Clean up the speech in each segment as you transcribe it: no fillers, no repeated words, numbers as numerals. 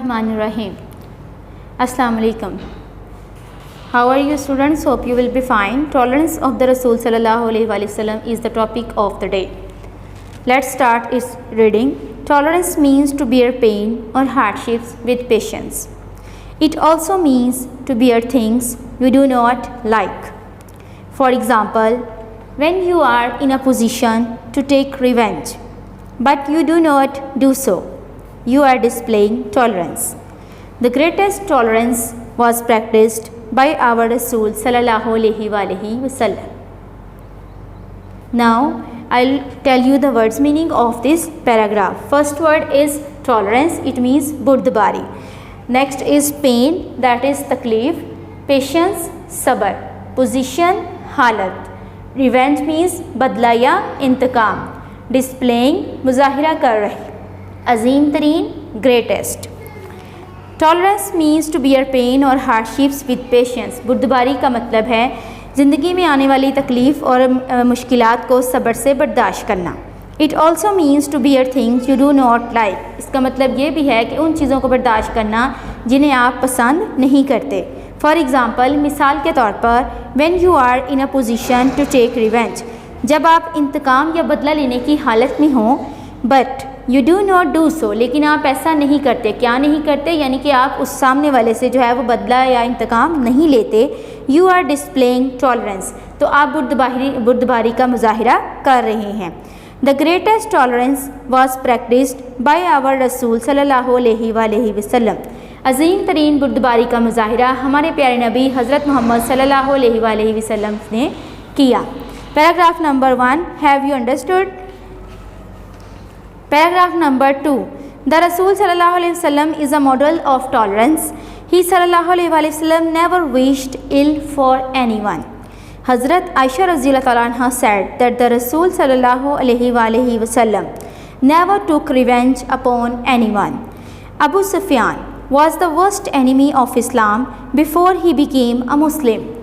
Bismillahirrahmanirrahim. Assalamu alaikum. How are you students? Hope you will be fine. Tolerance of the Rasul sallallahu alaihi wasallam is the topic of the day. Let's start its reading. Tolerance means to bear pain or hardships with patience. It also means to bear things you do not like. For example, when you are in a position to take revenge, but you do not do so, you are displaying tolerance. The greatest tolerance was practiced by our Rasul sallallahu alaihi wasallam. Now, I'll tell you the words meaning of this paragraph. First word is tolerance, it means burdbari. Next is pain, that is taklif. Patience, sabr. Position, halat. Revenge means badla ya intikam. Displaying, muzahira kar rahi. Azim tareen, greatest. Tolerance means to bear pain or hardships with patience. बुर्दबारी का मतलब है ज़िंदगी में आने वाली तकलीफ़ और मुश्किलात को सब्र से बर्दाश्त करना. It also means to bear things you do not like. इसका मतलब ये भी है कि उन चीज़ों को बर्दाश्त करना जिन्हें आप पसंद नहीं करते. For example, मिसाल के तौर पर when you are in a position to take revenge, जब आप इंतकाम या बदला लेने की हालत में हों, but you do not do so, लेकिन आप ऐसा नहीं करते. क्या नहीं करते? यानी कि आप उस सामने वाले से जो है वो बदला या इंतकाम नहीं लेते. You are displaying tolerance. तो आप बुर्दबारी का मुजाहिरा कर रहे हैं. The greatest tolerance was practiced by our Rasul sallallahu alaihi wasallam. अज़ीम तरीन बुर्दबारी का मुजाहिरा हमारे प्यारे नबी हज़रत मोहम्मद सल्लल्लाहु अलैहि वसल्लम ने किया. Paragraph number 1. Have you understood? Paragraph number 2. The Rasul sallallahu alaihi wasallam is a model of tolerance. He sallallahu alaihi wasallam never wished ill for anyone. Hazrat Aisha radhiyallahu ta'ala anha said that the Rasul sallallahu alaihi wasallam never took revenge upon anyone. Abu Sufyan was the worst enemy of Islam before he became a Muslim.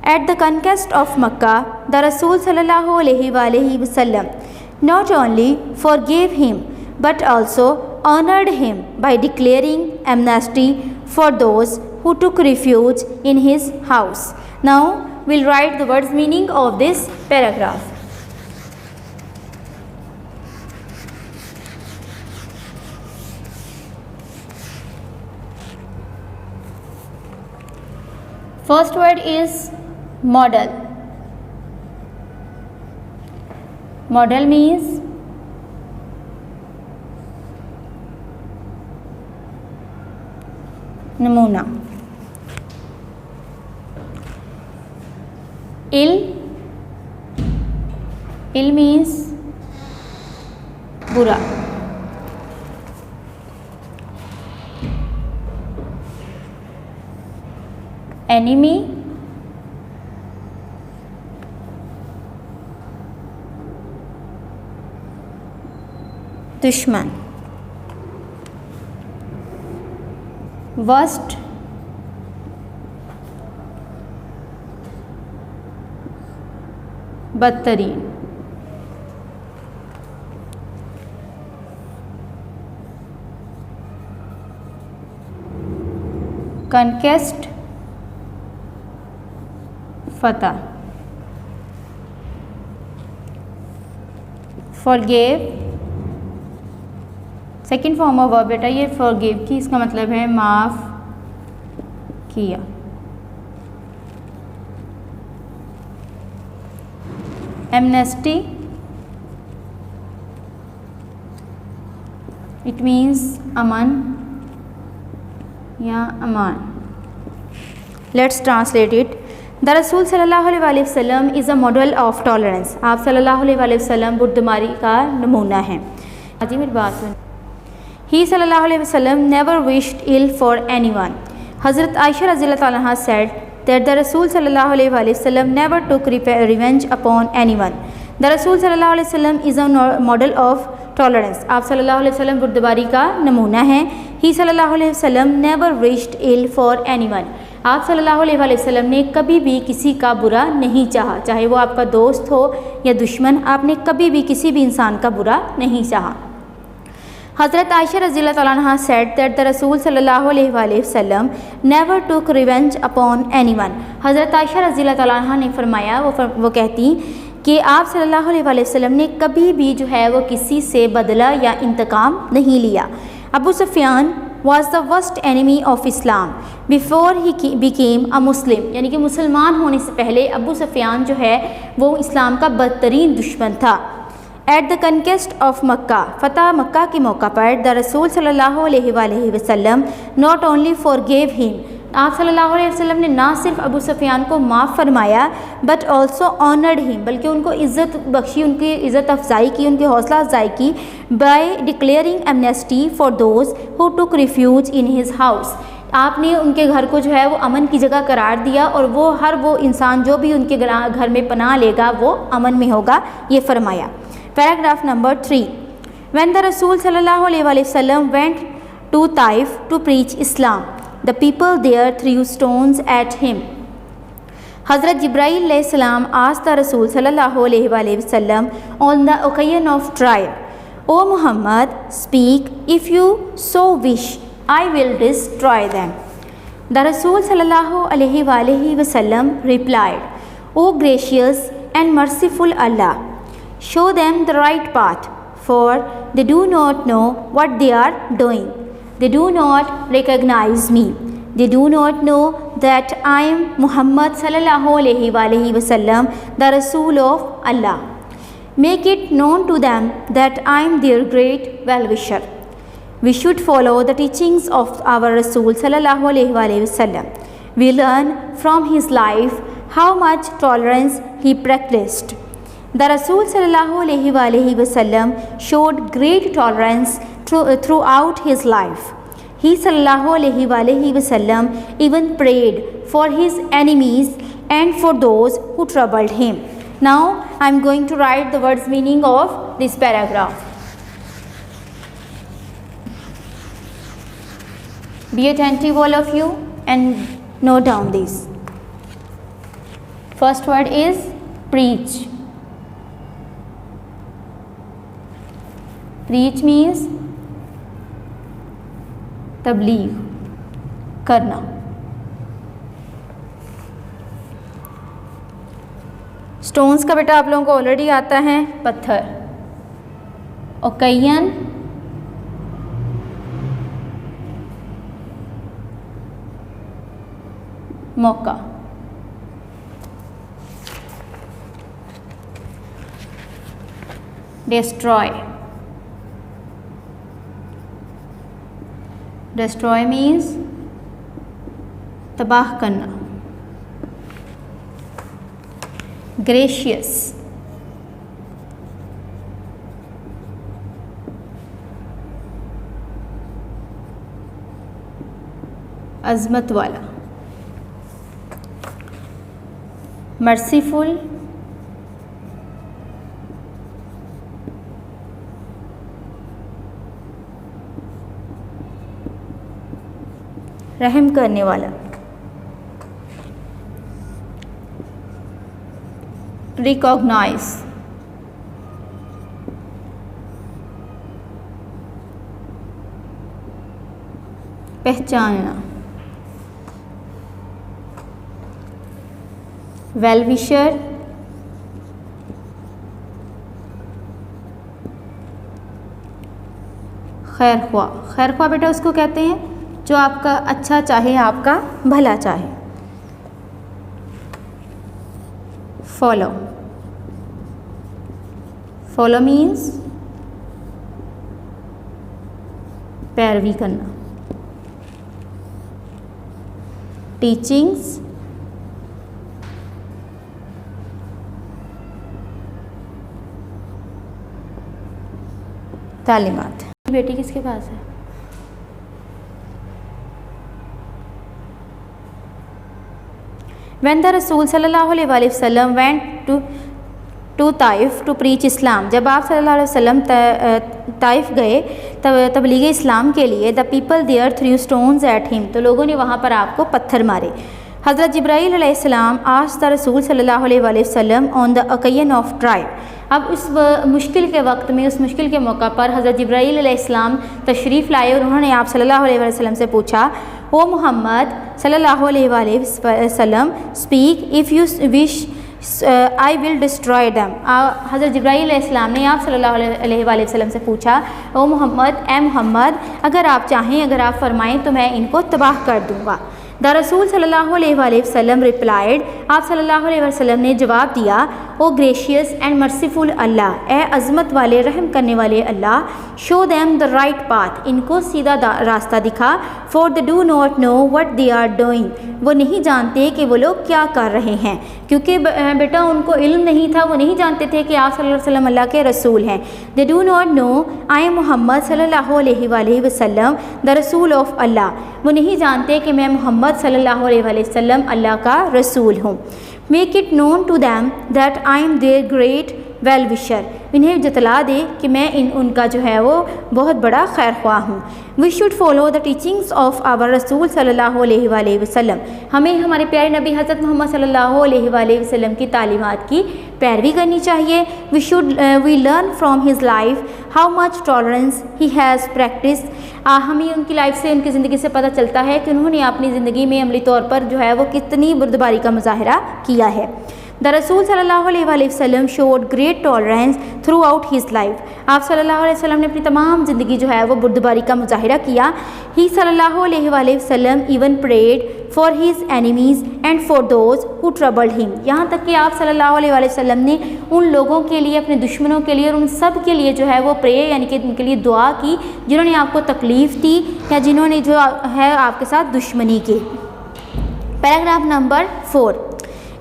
At the conquest of Makkah, the Rasul sallallahu alaihi wasallam not only forgave him but also honored him by declaring amnesty for those who took refuge in his house. Now we'll write the words meaning of this paragraph. First word is model. Model means नमूना. Ill means बुरा. Enemy दुश्मन. Worst बदतरीन. Conquest फतह. Forgive second form of verb बेटा ये forgive की, इसका मतलब है माफ़ किया. एमनेस्टी इट मीन्स अमन या अमान. Let's translate it. द रसूल सल्लल्लाहु अलैहि वसल्लम is a model of tolerance. आप सल्लल्लाहु अलैहि वसल्लम बुर्दबारी का नमूना हैं. जी मेरी बात सुन. He sallallahu alaihi wasallam never wished ill for anyone. Hazrat Aisha radhiyallahu ta'ala anha said that the Rasul sallallahu alaihi wasallam never took revenge upon anyone. The Rasul sallallahu alaihi wasallam is a model of tolerance. आप सल्लल्लाहु अलैहि वसल्लम बुर्दबारी का नमूना हैं. He sallallahu alaihi wasallam never wished ill for anyone. आप सल्लल्लाहु अलैहि वसल्लम ने कभी भी किसी का बुरा नहीं चाहा, चाहे वो आपका दोस्त हो या दुश्मन. आपने कभी भी किसी भी इंसान का बुरा नहीं चाहा. Hazrat Aisha Raziyallahu Ta'ala anha said that the Rasul Sallallahu Alaihi Wasallam never took revenge upon anyone. Hazrat Aisha Raziyallahu Ta'ala anha ने फरमाया, वो कहती कि आप सल्लल्लाहु अलैहि वसल्लम ने कभी भी जो है वो किसी से बदला या इंतकाम नहीं लिया. Abu Sufiyan was the worst enemy of Islam before he became a Muslim. यानी कि मुसलमान होने से पहले अबू सुफियान जो है वो इस्लाम का बदतरीन दुश्मन था. एट द कनकेस्ट ऑफ मक्का, फ़तह मक्का के मौका पर द रसूल सल्लल्लाहु अलैहि वसल्लम नॉट ओनली फॉरगिव हिम, आप सल्लल्लाहु अलैहि वसल्लम ने ना सिर्फ अबू सुफियान को माफ़ फरमाया बट ऑल्सो ऑनर्ड हिम, बल्कि उनको इज़्ज़त बख्शी, उनकी इज़्ज़त अफजाई की, उनकी हौसला अफजाई की by declaring amnesty for those who took refuge in his house. आपने उनके घर को जो है वो अमन की जगह करार दिया और वो इंसान जो भी उनके घर में पनाह लेगा वो अमन में होगा, ये फरमाया. Paragraph number 3. When the Rasul Sallallahu Alaihi Wasallam went to Taif to preach Islam, the people there threw stones at him. Hazrat Jibreel alayhi salam asked the Rasul Sallallahu Alaihi Wasallam on the occasion of trial, O Muhammad, speak, if you so wish, I will destroy them. The Rasul Sallallahu Alaihi Wasallam replied, O gracious and merciful Allah, show them the right path, for they do not know what they are doing. They do not recognize me. They do not know that I am Muhammad sallallahu alaihi wasallam, the Rasul of Allah. Make it known to them that I am their great well-wisher. We should follow the teachings of our Rasul sallallahu alaihi wasallam. We learn from his life how much tolerance he practiced. The Rasul Sallallahu Alaihi Wasallam showed great tolerance throughout his life. He Sallallahu Alaihi Wasallam even prayed for his enemies and for those who troubled him. Now I am going to write the words meaning of this paragraph. Be attentive all of you and note down this. First word is preach. Preach means तबलीग करना. Stones का बेटा आप लोगों को already आता है, पत्थर. Occasion मौका. डिस्ट्रॉय. Destroy means तबाह करना. Gracious. अज़मत वाला. Merciful. रहम करने वाला. रिकॉग्नाइज. पहचानना. वेलविशर. खैर ख्वाह. खैर ख्वाह बेटा उसको कहते हैं जो आपका अच्छा चाहे, आपका भला चाहे. फॉलो. फॉलो मीन्स पैरवी करना. टीचिंग्स. तालीमात. बेटी किसके पास है? When the Rasul Sallallahu Alaihi Wasallam went to Taif to preach Islam, जब आप सल्लल्लाहु अलैहि वसल्लम ताइफ गए तबलीग इस्लाम के लिए, the people there threw stones at him, तो लोगों ने वहाँ पर आपको पत्थर मारे. हज़रत जिब्राईल अलैहिस्सलाम asked the Rasul Sallallahu Alaihi Wasallam on the occasion of trial, अब उस मुश्किल के वक्त में, उस मुश्किल के मौका पर हज़रत जिब्राईल अलैहिस्सलाम तशरीफ़ लाए और उन्होंने आप सल्लल्लाहु अलैहि वसल्लम से पूछा, ओ मोहम्मद सल्लल्लाहु अलैहि वसल्लम, speak if you wish I will destroy them. हज़रत जिब्राईल अलैहिस्सलाम ने आप सल्लल्लाहु अलैहि वसल्लम से पूछा, ओ मोहम्मद, ए मोहम्मद, अगर आप चाहें, अगर आप फरमाएं तो मैं इनको तबाह कर दूँगा। द रसूल सल्लल्लाहु अलैहि वसल्लम रिप्लाइड, आप सल्लल्लाहु अलैहि वसल्लम ने जवाब दिया, O gracious and merciful Allah, ए अज़मत वाले रहम करने वाले अल्लाह, show them the right path, इनको सीधा रास्ता दिखा, for they do not know what they are doing, वो नहीं जानते कि वो लोग क्या कर रहे हैं, क्योंकि बेटा उनको इल्म नहीं था, वो नहीं जानते थे कि आप सल्लल्लाहु अलैहि वसल्लम अल्लाह के रसूल हैं। They do not know I am Muhammad सल्लल्लाहु अलैहि वसल्लम द रसूल ऑफ अल्लाह, वो नहीं जानते कि मैं मोहम्मद सल्लल्लाहु अलैहि वसल्लम अल्लाह का रसूल हूँ। Make it known to them that I am their great well wisher, इन्हें जतला दे कि मैं उनका जो है वो बहुत बड़ा खैर ख्वाह हूँ। We should follow the teachings of our रसूल सल्लल्लाहु अलैहि वसल्लम, हमें हमारे प्यारे नबी हज़रत मोहम्मद सल्लल्लाहु अलैहि वसल्लम की तालीमात की पैरवी करनी चाहिए। We learn from his life how much tolerance he has practice, हमें उनकी लाइफ से, उनकी ज़िंदगी से पता चलता है कि उन्होंने अपनी ज़िंदगी में अमली तौर पर जो है वो कितनी बुर्दबारी का मुजाहरा किया है। द रसूल सल्लल्लाहु अलैहि वसल्लम showed great tolerance through out his life, आप सल्लल्लाहु अलैहि वसल्लम ने अपनी तमाम ज़िंदगी जो है वो बुर्दबारी का मुजाहरा किया। ही सल्लल्लाहु अलैहि वसल्लम even prayed for his enemies and for those who troubled him, यहाँ तक कि आप सल्लल्लाहु अलैहि वसल्लम ने उन लोगों के लिए, अपने दुश्मनों के लिए और उन सब के लिए जो है वो प्रे यानी कि उनके लिए दुआ की जिन्होंने आपको तकलीफ़ दी या जिन्होंने जो है आपके साथ दुश्मनी की। Paragraph number 4,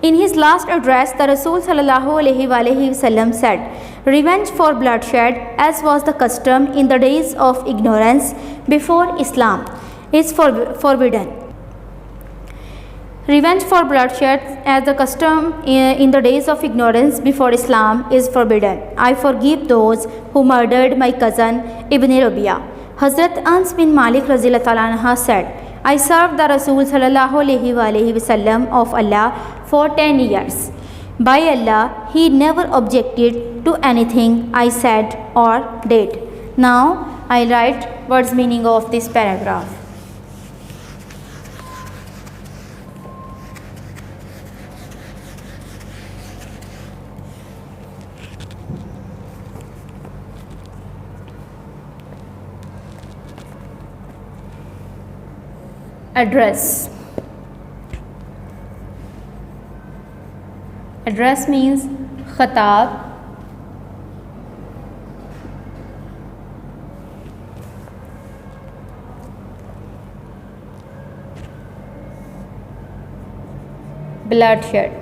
in his last address the Rasul sallallahu alaihi wasallam said, revenge for bloodshed, as was the custom in the days of ignorance before Islam, is forbidden. Revenge for bloodshed, as the custom in the days of ignorance before Islam, is forbidden. I forgive those who murdered my cousin Ibn Rabi'a. Hazrat Ans bin Malik radhiyallahu ta'ala anha said, I served the Rasul sallallahu alaihi wasallam of Allah for 10 years. By Allah, he never objected to anything I said or did. Now I write what's meaning of this paragraph. Address. Address means खिताब, bloodshed,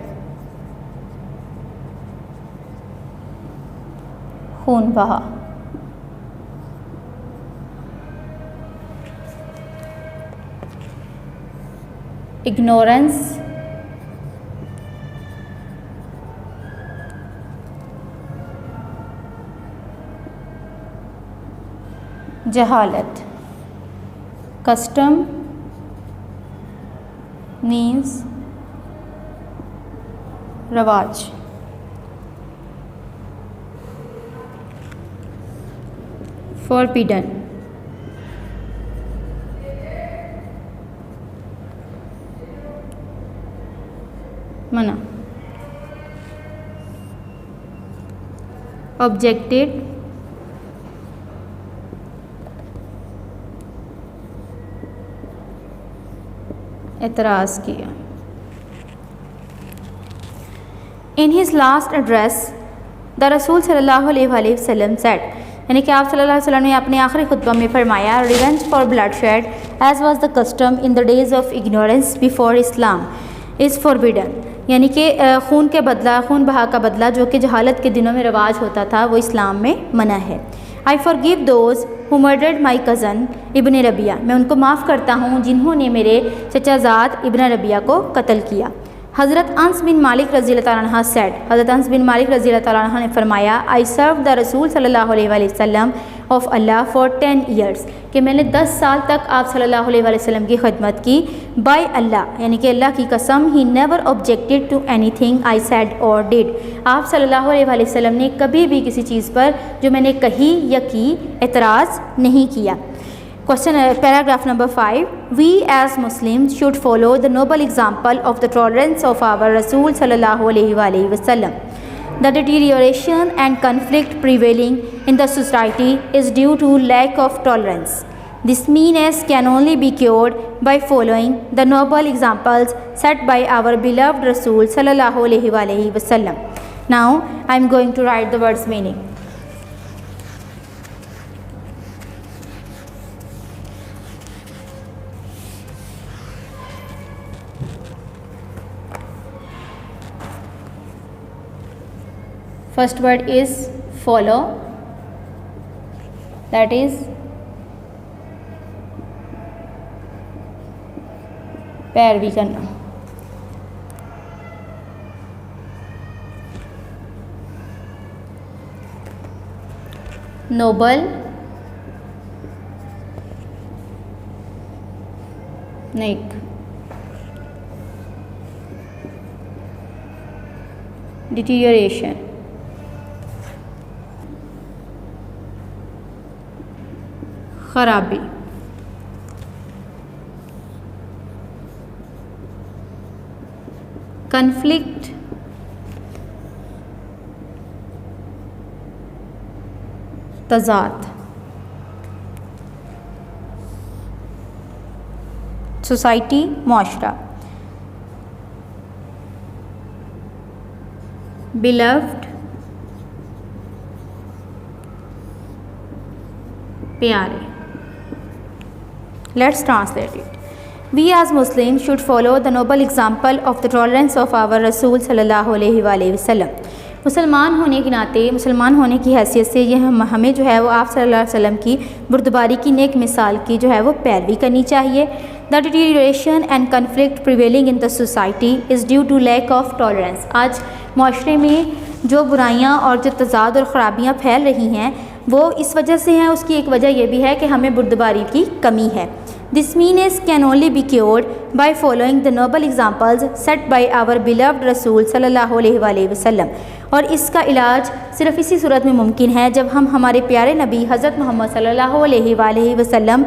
खून बहा, ignorance, जहालत, custom means रवाज, forbidden, मना, objected, एतराज़ किया। In his last address the रसूल सल्लल्लाहु अलैहि वसल्लम सेड, यानी कि आप सल्लल्लाहु अलैहि वसल्लम ने अपने आखिरी खुतबा में फरमाया, revenge for bloodshed as was the custom in the days of ignorance before Islam is forbidden, यानी कि खून के बदला, खून बहा का बदला जो कि जहालत के दिनों में रवाज होता था वो इस्लाम में मना है। I forgive those who murdered my cousin इब्न रबिया, मैं उनको माफ़ करता हूँ जिन्होंने मेरे चचाजाद इब्न रबिया को कत्ल किया। हज़रत अंस बिन मालिक रज़ियल्लाहु ताला अन्हु सेड, हज़रत अंस बिन मालिक रज़ियल्लाहु ताला अन्हु ने फरमाया, आई सर्व द रसूल सल्लल्लाहु अलैहि वसल्लम ऑफ अल्लाह फॉर 10 ईयर्स, कि मैंने 10 साल तक आप सल्लल्लाहु अलैहि वसल्लम की खिदमत की। बाय अल्लाह, यानी कि अल्लाह की कसम, he never objected to anything I said और डिड, आप सल्लल्लाहु अलैहि वसल्लम ने कभी भी किसी चीज़ पर जो मैंने कही या की एतराज़ नहीं किया। Question paragraph number 5. We as Muslims should follow the noble example of the tolerance of our Rasul sallallahu alaihi wasallam. The deterioration and conflict prevailing in the society is due to lack of tolerance. This meanness can only be cured by following the noble examples set by our beloved Rasul sallallahu alaihi wasallam. Now I am going to write the words meaning. First word is follow, that is पैरवी करना। Nobel, नेक, deterioration, खराबी, conflict, तजाद, society, मुआशरा, beloved, प्यारे। Let's translate it. We as Muslims should follow the noble example of the tolerance of our Rasul sallallahu alaihi wasallam. मुसलमान होने के नाते, मुसलमान होने की हैसियत से ये हमें जो है वो आप सल्लल्लाहु अलैहि वसल्लम की बुर्दबारी की नेक मिसाल की जो है वो पैरवी करनी चाहिए। The deterioration and conflict prevailing in the society is due to lack of tolerance. आज माशरे में जो बुराइयाँ और जो तजाद और ख़राबियाँ फैल रही हैं वो इस वजह से हैं। उसकी एक वजह यह भी है कि हमें बुर्दबारी की कमी है। This meanness can only be cured by following the noble examples set by our beloved रसूल सल्लल्लाहु अलैहि वसल्लम। और इसका इलाज सिर्फ इसी सूरत में मुमकिन है जब हम हमारे प्यारे नबी हज़रत मोहम्मद सल्लल्लाहु अलैहि वसल्लम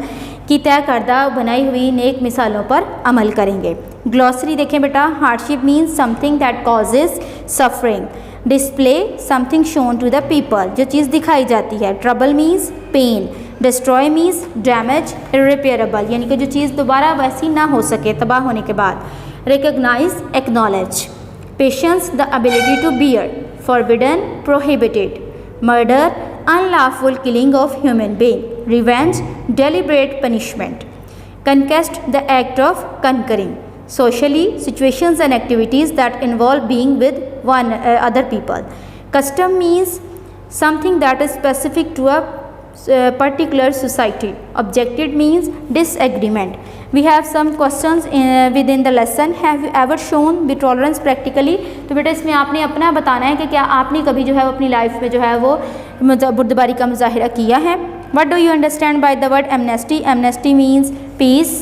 की तय करदा बनाई हुई नेक मिसालों पर अमल करेंगे। ग्लॉसरी देखें बेटा। Hardship means something that causes suffering. Display something shown to the people, जो चीज़ दिखाई जाती है। Trouble means pain. Destroy means damage irreparable, यानी कि जो चीज़ दोबारा वैसी ना हो सके तबाह होने के बाद। Recognise acknowledge. Patience the ability to bear. Forbidden prohibited. Murder unlawful killing of human being. Revenge deliberate punishment. Conquest the act of conquering. Socially, situations and activities that involve being with other people. Custom means something that is specific to a particular society. Objected means disagreement. We have some questions within the lesson. Have you ever shown the tolerance practically? तो बेटा इसमें आपने अपना बताना है कि क्या आपने कभी जो है वो अपनी लाइफ में जो है वो बुर्दबारी का मुजाहिरा किया है। What do you understand by the word amnesty? Amnesty means peace.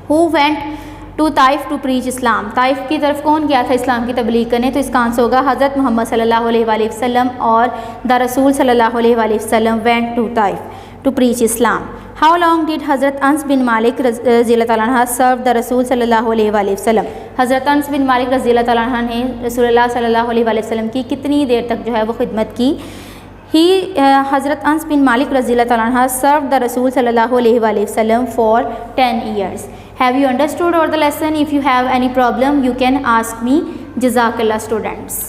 Who went to Taif to preach Islam? Taif की तरफ कौन गया था इस्लाम की तबलीग करने? तो इसका आंसर होगा हज़रत मोहम्मद सल्लल्लाहु अलैहि वसल्लम, और द रसूल सल्लल्लाहु अलैहि वसल्लम went to Taif to preach Islam. How long did हज़रत अन्स बिन मालिक रज़ियल्लाहु तआला अन्हु सर्व द रसूल सल्लल्लाहु अलैहि वसल्लम? हज़रत अन्स बिन मालिक रज़ियल्लाहु तआला अन्हु ने रसूलुल्लाह सल्लल्लाहु अलैहि वसल्लम की कितनी देर तक जो है वो खिदमत की? हज़रत अन्स बिन मालिक रज़ियल्लाहु तआला अन्हु सर्व द रसूल सल्लल्लाहु अलैहि वसल्लम for 10 years. Have you understood all the lesson? If you have any problem, you can ask me. Jazakallah students.